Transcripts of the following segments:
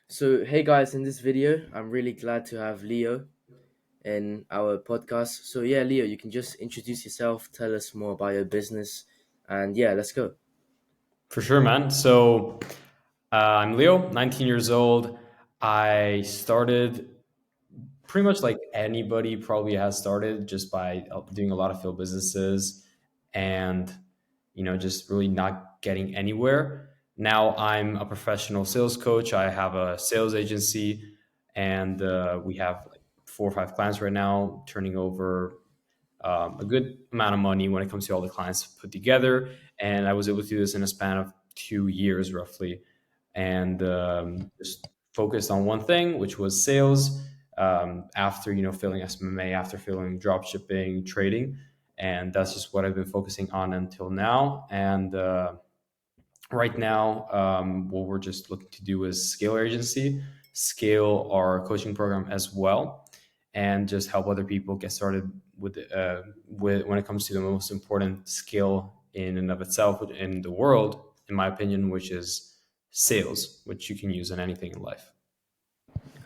So, hey guys, in this video, I'm really glad to have Leo in our podcast. So, yeah, Leo, you can just introduce yourself, tell us more about your business, and yeah, let's go. For sure, man. I'm Leo, 19 years old. I started pretty much like anybody probably has started just by doing a lot of field businesses and, just really not getting anywhere. Now I'm a professional sales coach. I have a sales agency and we have like 4 or 5 clients right now, turning over a good amount of money when it comes to all the clients put together. And I was able to do this in a span of 2 years roughly, and just focused on one thing, which was sales. After filling SMMA, after filling drop shipping, trading, and that's just what I've been focusing on until now. And right now, what we're just looking to do is scale our agency, scale our coaching program as well, and just help other people get started with when it comes to the most important skill in and of itself in the world, in my opinion, which is sales, which you can use in anything in life.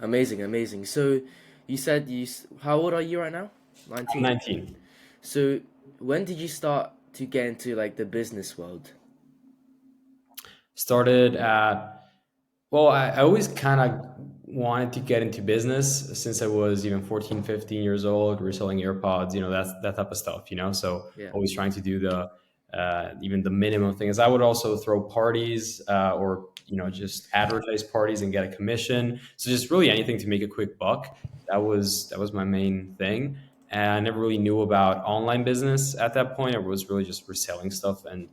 Amazing, amazing. So, you said how old are you right now? I'm 19. 19. So, when did you start to get into like the business world? Started at Well, I always kind of wanted to get into business since I was even 14, 15 years old, reselling AirPods, that's that type of stuff, So Yeah. always trying to do the even the minimum things. I would also throw parties or, just advertise parties and get a commission. So just really anything to make a quick buck. That was my main thing. And I never really knew about online business at that point. I was really just reselling stuff and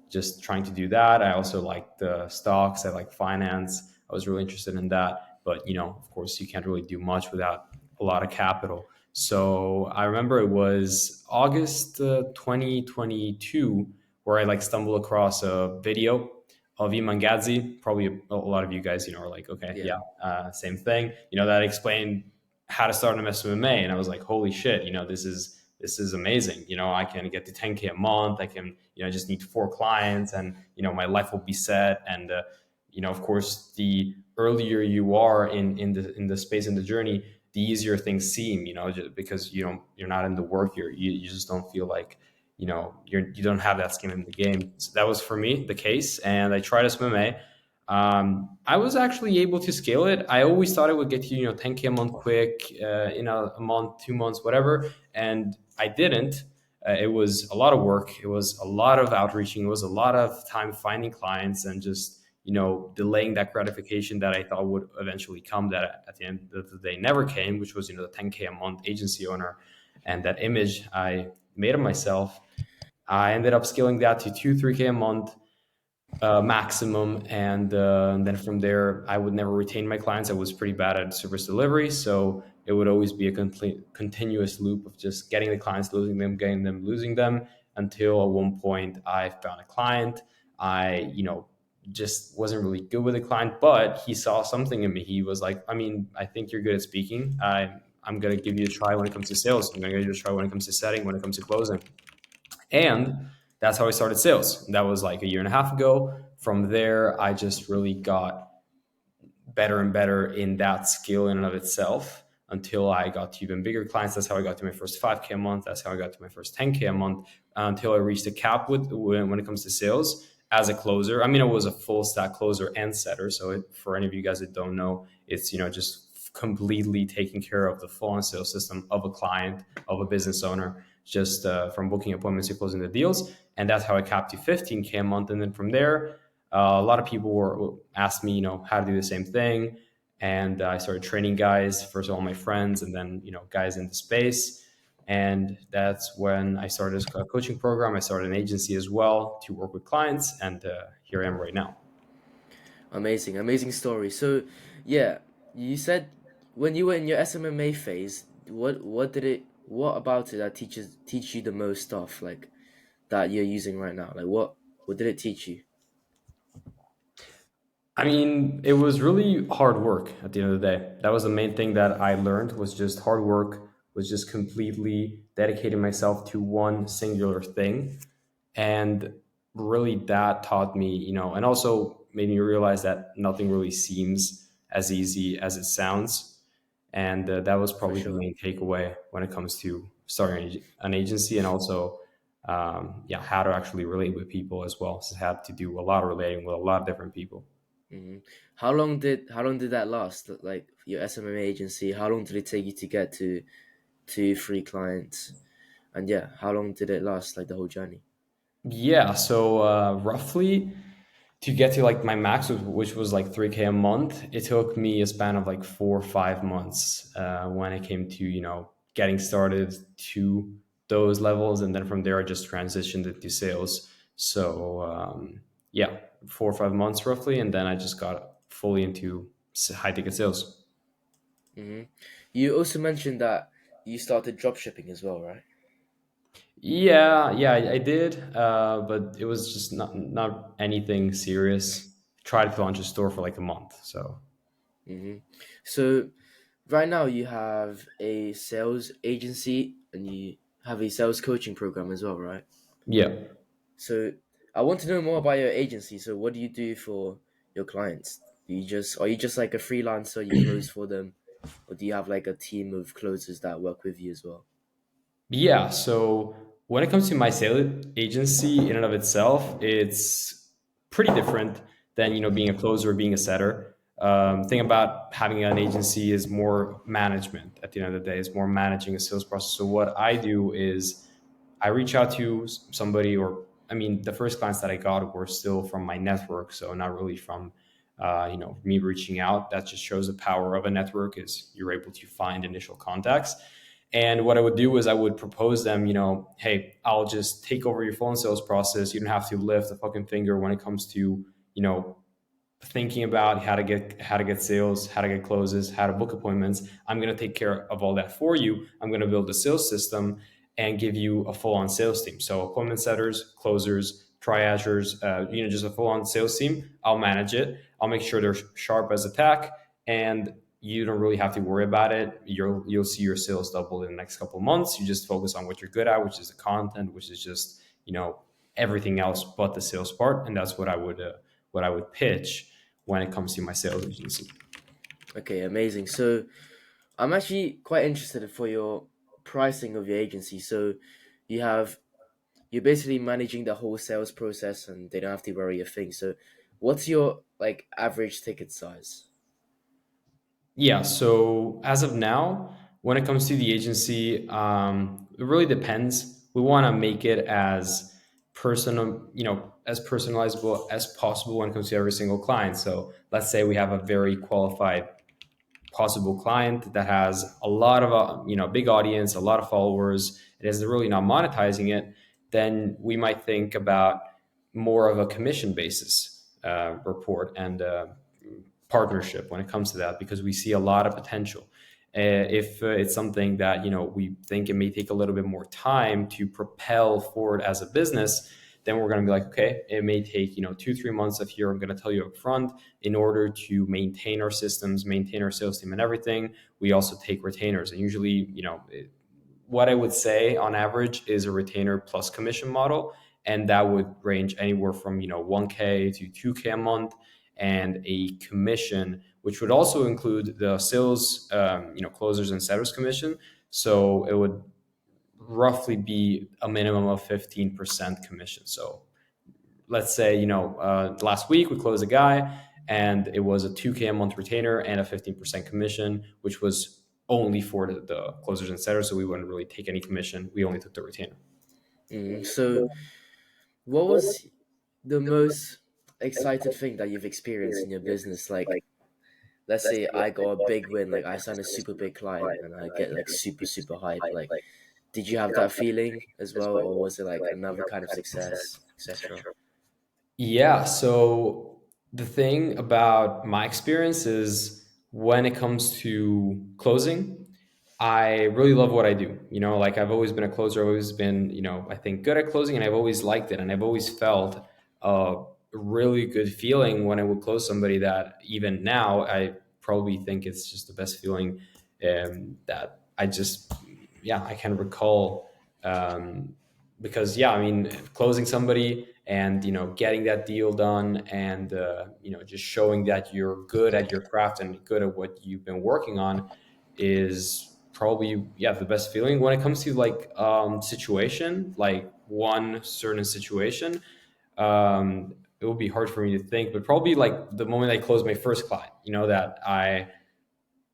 just trying to do that. I also like the stocks. I like finance. I was really interested in that. But, of course, you can't really do much without a lot of capital. So I remember it was August 2022 where I like stumbled across a video of Iman Gadzi. Probably a lot of you guys, are like, okay, Yeah. yeah, same thing. That explained how to start an MMA, and I was like, holy shit, this is amazing. I can get to 10K a month. I can, I just need 4 clients, and my life will be set. And of course, the earlier you are in the space in the journey, the easier things seem. Just because you're not in the work, you just don't feel like you don't have that skin in the game. So that was for me the case, and I tried MMA. I was actually able to scale it. I always thought it would get to 10K a month quick, in a month, 2 months, whatever, and I didn't. It was a lot of work. It was a lot of outreaching. It was a lot of time finding clients and just delaying that gratification that I thought would eventually come. That at the end of the day never came, which was the 10K a month agency owner, and that image I made of myself. I ended up scaling that to 2, 3K a month maximum. And then from there, I would never retain my clients. I was pretty bad at service delivery. So it would always be a continuous loop of just getting the clients, losing them, getting them, losing them, until at one point I found a client. I, just wasn't really good with the client, but he saw something in me. He was like, I mean, I think you're good at speaking. I'm going to give you a try when it comes to sales. I'm going to give you a try when it comes to setting, when it comes to closing. And that's how I started sales. That was like a year and a half ago. From there, I just really got better and better in that skill in and of itself until I got to even bigger clients. That's how I got to my first 5K a month. That's how I got to my first 10K a month, until I reached a cap with when it comes to sales as a closer. I mean, I was a full stack closer and setter. So for any of you guys that don't know, it's, just completely taking care of the full on sales system of a client, of a business owner, just from booking appointments to closing the deals. And that's how I capped to 15K a month. And then from there, a lot of people were asked me, how to do the same thing, and I started training guys. First of all, my friends, and then guys in the space. And that's when I started a coaching program. I started an agency as well to work with clients, and here I am right now. Amazing, amazing story. So, yeah, you said when you were in your SMMA phase, what about it that teach you the most stuff like that you're using right now? Like what did it teach you? I mean, it was really hard work at the end of the day. That was the main thing that I learned, was just hard work, was just completely dedicating myself to one singular thing. And really that taught me, and also made me realize that nothing really seems as easy as it sounds. And that was For probably the sure. main takeaway when it comes to starting an agency, and also yeah, how to actually relate with people as well. So I had to do a lot of relating with a lot of different people. Hmm. How long did that last? Like your SMMA agency, how long did it take you to get to free clients? And yeah, how long did it last? Like the whole journey? Yeah, so roughly to get to like my max, which was like 3K a month, it took me a span of like 4 or 5 months when it came to, getting started to those levels. And then from there, I just transitioned into sales. So yeah, 4 or 5 months roughly. And then I just got fully into high ticket sales. Hmm. You also mentioned that you started drop shipping as well, right? Yeah, yeah, I did, but it was just not anything serious. Tried to launch a store for like a month, so Hmm. So right now you have a sales agency and you have a sales coaching program as well, right? yeah. So I want to know more about your agency. So what do you do for your clients? Are you just like a freelancer, you close for them, or do you have like a team of closers that work with you as well? Yeah, so when it comes to my sales agency in and of itself, it's pretty different than being a closer or being a setter. Thing about having an agency is more management. At the end of the day, it's more managing a sales process. So what I do is I reach out to somebody, or I mean, the first clients that I got were still from my network, so not really from me reaching out. That just shows the power of a network, is you're able to find initial contacts. And what I would do is I would propose them, hey, I'll just take over your phone sales process. You don't have to lift a fucking finger when it comes to, you know, thinking about how to get sales, how to get closes, how to book appointments. I'm going to take care of all that for you. I'm going to build a sales system and give you a full-on sales team. So appointment setters, closers, triagers, just a full-on sales team. I'll manage it. I'll make sure they're sharp as a tack, and you don't really have to worry about it. You'll see your sales double in the next couple of months. You just focus on what you're good at, which is the content, which is just everything else but the sales part, and that's what I would pitch when it comes to my sales agency. Okay, amazing. So I'm actually quite interested for your pricing of your agency. So you have you're basically managing the whole sales process and they don't have to worry a thing. So what's your like average ticket size? Yeah. So as of now, when it comes to the agency, it really depends. We want to make it as personal, as personalizable as possible when it comes to every single client. So let's say we have a very qualified possible client that has a lot of big audience, a lot of followers, and is really not monetizing it, then we might think about more of a commission basis report and partnership when it comes to that, because we see a lot of potential. If it's something that we think it may take a little bit more time to propel forward as a business, then we're going to be like, okay, it may take 2 3 months of here. I'm going to tell you up front, in order to maintain our systems, maintain our sales team and everything, we also take retainers. And usually, what I would say on average is a retainer plus commission model. And that would range anywhere from 1K to 2K a month, and a commission, which would also include the sales, closers and setters commission. So it would roughly be a minimum of 15% commission. So let's say last week we closed a guy, and it was a 2K a month retainer and a 15% commission, which was only for the closers and setters. So we wouldn't really take any commission, we only took the retainer. So what was the most excited thing that you've experienced in your business? Like, let's say I got a big win, like I signed a super big client and I get like super, super hype. Like, did you have that feeling as well, or was it like another kind of success, etc.? Yeah. So the thing about my experience is, when it comes to closing, I really love what I do. Like, I've always been a closer, I've always been, I think, good at closing, and I've always liked it. And I've always felt a really good feeling when I would close somebody, that even now I probably think it's just the best feeling, that I just, yeah, I can recall. because yeah, I mean, closing somebody and getting that deal done, and just showing that you're good at your craft and good at what you've been working on is probably, yeah, the best feeling. When it comes to like situation, like one certain situation, it would be hard for me to think, but probably like the moment I closed my first client, that I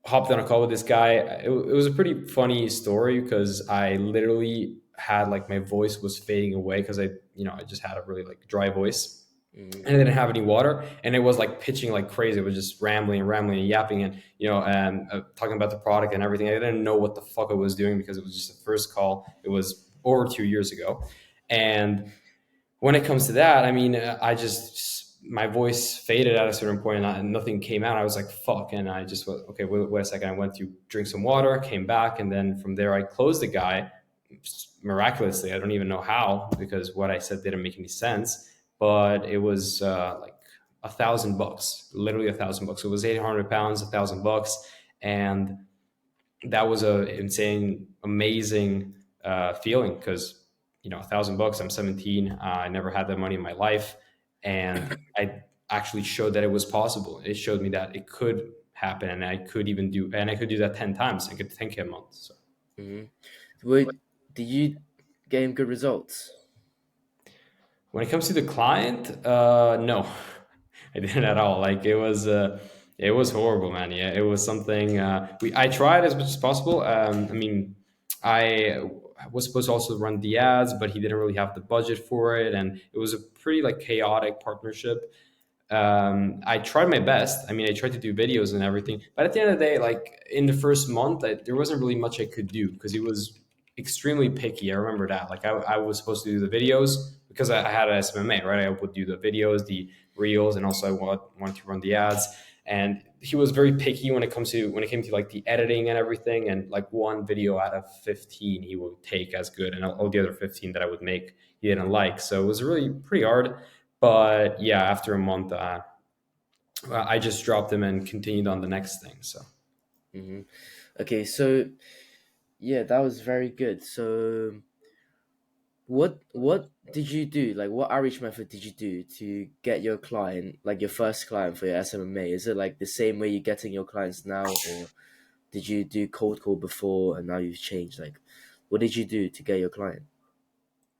hopped on a call with this guy. It was a pretty funny story because I literally had like my voice was fading away because I just had a really like dry voice, Mm-hmm. and I didn't have any water, and it was like pitching like crazy. It was just rambling and rambling and yapping, and talking about the product and everything. I didn't know what the fuck I was doing because it was just the first call. It was over 2 years ago, and when it comes to that, I mean, I just my voice faded at a certain point, and nothing came out. I was like, "Fuck!" And I just went, "Okay, wait a second." I went to drink some water, came back, and then from there, I closed the guy miraculously. I don't even know how because what I said didn't make any sense, but it was like $1,000, literally $1,000. It was 800 pounds, $1,000, and that was a insane, amazing feeling because $1,000. I'm 17. I never had that money in my life, and I actually showed that it was possible. It showed me that it could happen, and I could do that 10 times. I could 10K a month. So Mm-hmm. Wait, did you gain good results? when it comes to the client, no, I didn't at all. Like it was horrible, man. Yeah, it was something. I tried as much as possible. I mean, I was supposed to also run the ads, but he didn't really have the budget for it, and it was a pretty like chaotic partnership. I tried my best. I mean, I tried to do videos and everything, but at the end of the day, like in the first month, there wasn't really much I could do because he was extremely picky. I remember that. Like I was supposed to do the videos because I had an SMMA, right? I would do the videos, the reels, and also wanted to run the ads. And he was very picky when it came to like the editing and everything. And like one video out of 15, he would take as good, and all the other 15 that I would make, he didn't like. So it was really pretty hard. But yeah, after a month, I just dropped him and continued on the next thing. So Mm-hmm. Okay, so yeah, that was very good. So what did you do? Like, what outreach method did you do to get your client, like your first client for your SMMA? Is it like the same way you're getting your clients now, or did you do cold call before and now you've changed? Like, what did you do to get your client?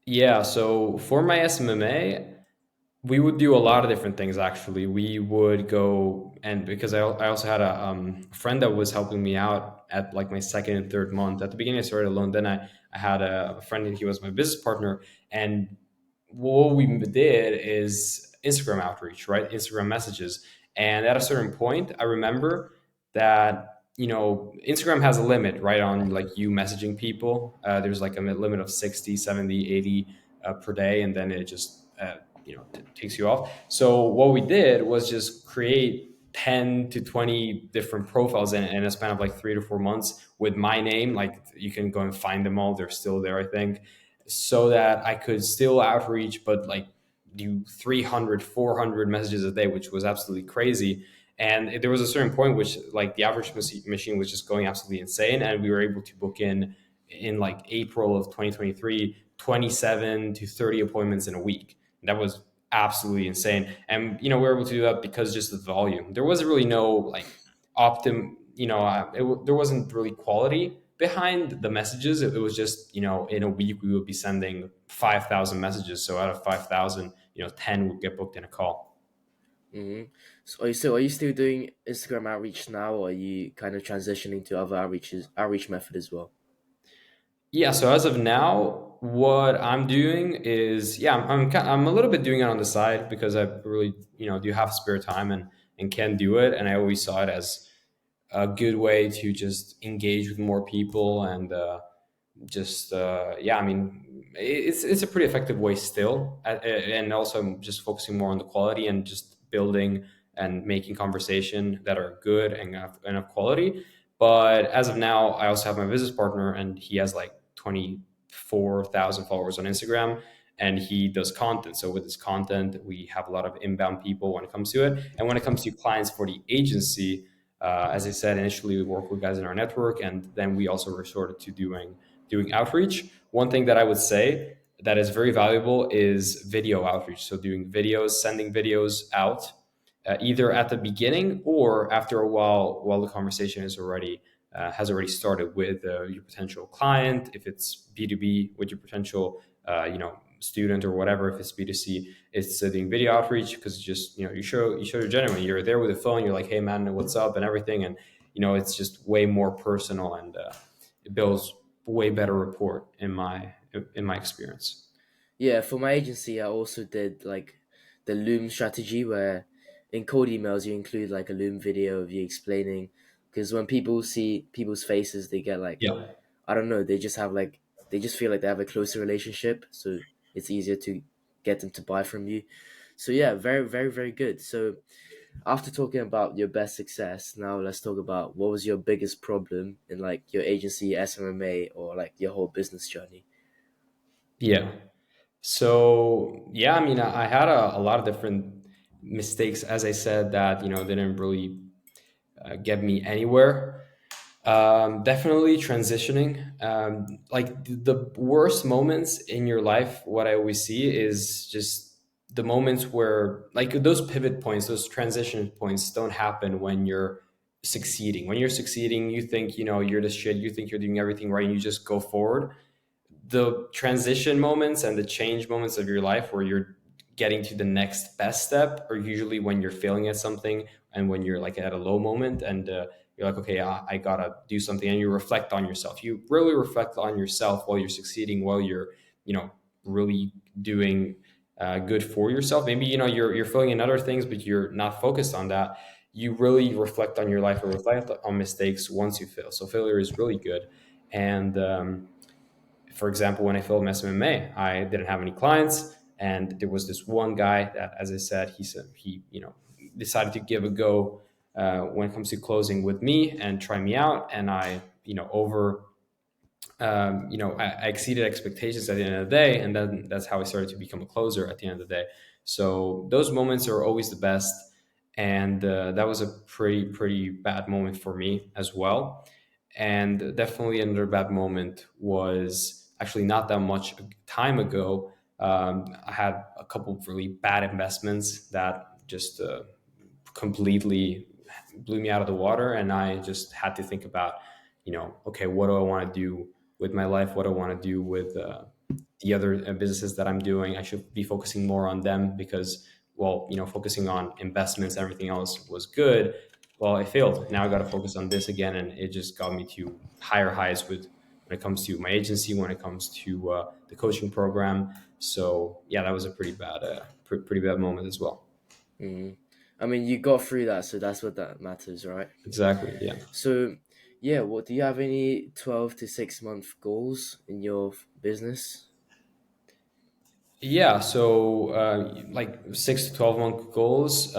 yeah, so for my SMMA, we would do a lot of different things. Actually, we would go, and because I also had a friend that was helping me out at like my second and third month. At the beginning, I started alone. Then I had a friend, and he was my business partner. And what we did is Instagram outreach, right? Instagram messages. And at a certain point, I remember that Instagram has a limit, right, on like you messaging people. There's like a limit of 60, 70, 80 per day, and then it just takes you off. So what we did was just create 10 to 20 different profiles in a span of like 3 to 4 months with my name. Like you can go and find them all, they're still there, I think, so that I could still outreach, but like do 300, 400 messages a day, which was absolutely crazy. And there was a certain point which like the average machine was just going absolutely insane, and we were able to book in like April of 2023 27 to 30 appointments in a week. That was absolutely insane. And we were able to do that because just the volume. There wasn't really no like there wasn't really quality behind the messages. It was just, in a week we would be sending 5,000 messages. So out of 5,000, 10 would get booked in a call. Mm-hmm. So are you still doing Instagram outreach now, or are you kind of transitioning to other outreach method as well? Yeah, so as of now, what I'm doing is, yeah, I'm a little bit doing it on the side because I really, do have spare time and can do it. And I always saw it as a good way to just engage with more people, and just yeah, I mean, it's a pretty effective way still, and also I'm just focusing more on the quality and just building and making conversation that are good and of quality. But as of now, I also have my business partner, and he has like 24,000 followers on Instagram, and he does content. So with his content, we have a lot of inbound people when it comes to it. And when it comes to clients for the agency, as I said, initially we work with guys in our network, and then we also resorted to doing outreach. One thing that I would say that is very valuable is video outreach. So doing videos, sending videos out, either at the beginning or after a while the conversation is already has already started with your potential client. If it's B2B, with your potential student, or whatever. If it's B2C, it's doing video outreach, because just you show you're genuine. You're there with the phone. You're like, hey man, what's up, and everything, and it's just way more personal, and it builds way better rapport in my experience. Yeah, for my agency, I also did like the Loom strategy where in cold emails you include like a Loom video of you explaining, because when people see people's faces, they get like, Yeah. I don't know, they just have like, they just feel like they have a closer relationship, so it's easier to get them to buy from you. So yeah, very, very, very good. So after talking about your best success, now let's talk about what was your biggest problem in like your agency, SMMA, or like your whole business journey. Yeah. So yeah, I mean, I had a lot of different mistakes, as I said, that didn't really get me anywhere. Definitely transitioning. Like the worst moments in your life, what I always see is just the moments where, like, those pivot points, those transition points don't happen when you're succeeding. When you're succeeding, you think you're the shit. You think you're doing everything right, and you just go forward. The transition moments and the change moments of your life where you're getting to the next best step are usually when you're failing at something, and when you're like at a low moment, and you're like, okay, I gotta do something, and you reflect on yourself. You really reflect on yourself while you're succeeding, while you're really doing good for yourself. Maybe you're failing in other things, but you're not focused on that. You really reflect on your life, or reflect on mistakes once you fail. So failure is really good. And for example, when I filmed SMMA, I didn't have any clients, and there was this one guy that, as I said, he decided to give a go when it comes to closing with me and try me out, and I over I exceeded expectations at the end of the day, and then that's how I started to become a closer at the end of the day. So those moments are always the best, and that was a pretty bad moment for me as well. And definitely another bad moment was actually not that much time ago. I had a couple of really bad investments that just completely blew me out of the water, and I just had to think about, okay, what do I want to do with my life? What do I want to do with the other businesses that I'm doing? I should be focusing more on them, because, well, focusing on investments and everything else was good. Well, I failed. Now I got to focus on this again, and it just got me to higher highs with when it comes to my agency, when it comes to the coaching program. So yeah, that was a pretty bad moment as well. Mm. I mean, you got through that, so that's what that matters, right? Exactly. Yeah. So, yeah, what do you have any 12 to 6 month goals in your business? Yeah, so like 6 to 12 month goals.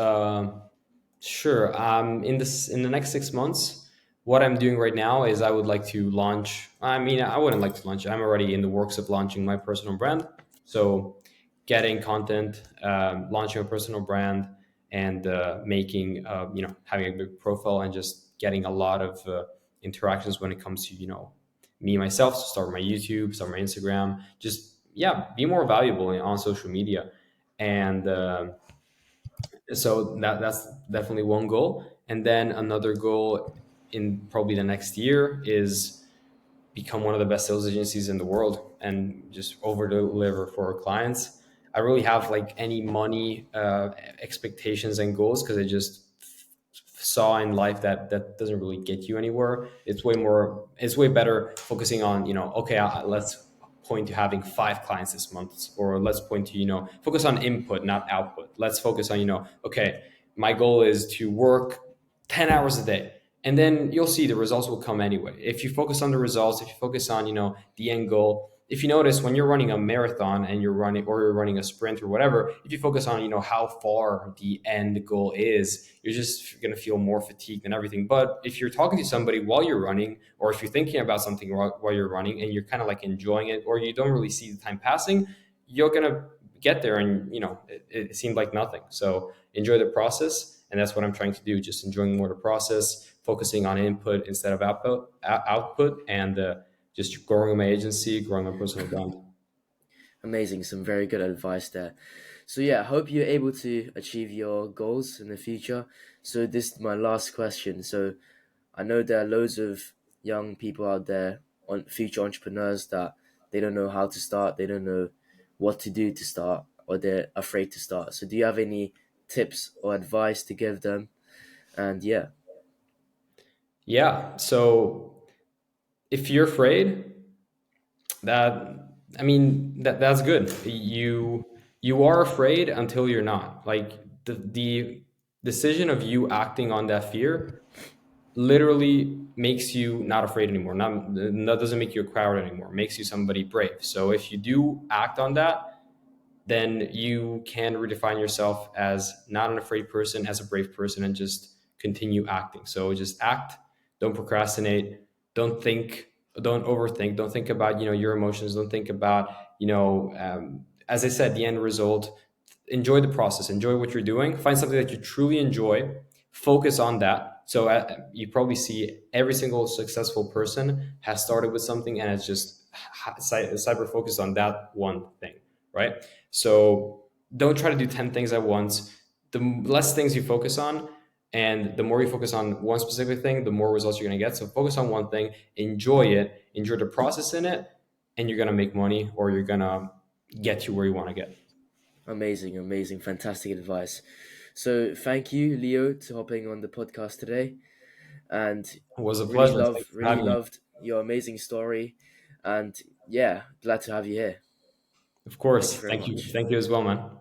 Sure. In the next 6 months, what I'm doing right now is I would like to launch. I mean, I wouldn't like to launch. I'm already in the works of launching my personal brand. So, getting content, launching a personal brand, and making having a big profile, and just getting a lot of interactions when it comes to me myself. So start my YouTube, start my Instagram. Just, yeah, be more valuable on social media, and so that's definitely one goal. And then another goal in probably the next year is become one of the best sales agencies in the world, and just over deliver for our clients. I really have like any money expectations and goals, because I just saw in life that that doesn't really get you anywhere. It's way better focusing on, okay, let's point to having 5 clients this month, or let's point to, focus on input, not output. Let's focus on, okay, my goal is to work 10 hours a day, and then you'll see the results will come anyway. If you focus on the results, if you focus on, the end goal. If you notice, when you're running a marathon and you're running a sprint or whatever, if you focus on, how far the end goal is, you're just going to feel more fatigued and everything. But if you're talking to somebody while you're running, or if you're thinking about something while you're running, and you're kind of like enjoying it, or you don't really see the time passing, you're going to get there, and it seemed like nothing. So enjoy the process, and that's what I'm trying to do. Just enjoying more the process, focusing on input instead of output, and just growing my agency, growing my personal brand. Amazing, some very good advice there. So yeah, I hope you're able to achieve your goals in the future. So this is my last question. So I know there are loads of young people out there, on future entrepreneurs, that they don't know how to start, they don't know what to do to start, or they're afraid to start. So do you have any tips or advice to give them? And yeah, Yeah. So if you're afraid, that I mean that's good. You are afraid until you're not. Like the decision of you acting on that fear literally makes you not afraid anymore. Not that doesn't make you a coward anymore. It makes you somebody brave. So if you do act on that, then you can redefine yourself as not an afraid person, as a brave person, and just continue acting. So just act, don't procrastinate, don't think, don't overthink, don't think about your emotions, don't think about as I said, the end result. Enjoy the process, enjoy what you're doing, find something that you truly enjoy, focus on that. So you probably see every single successful person has started with something and it's just cyber focused on that one thing, right? So don't try to do 10 things at once. The less things you focus on and the more you focus on one specific thing, the more results you're going to get. So focus on one thing, enjoy it, enjoy the process in it, and you're going to make money or you're going to get to where you want to get. amazing, amazing, fantastic advice. So thank you, Leo, to hopping on the podcast today, and It was a pleasure. Thanks for really having me. loved your amazing story, and yeah, glad to have you here. Of Thank you course. very Thank you. much. Thank you as well, man.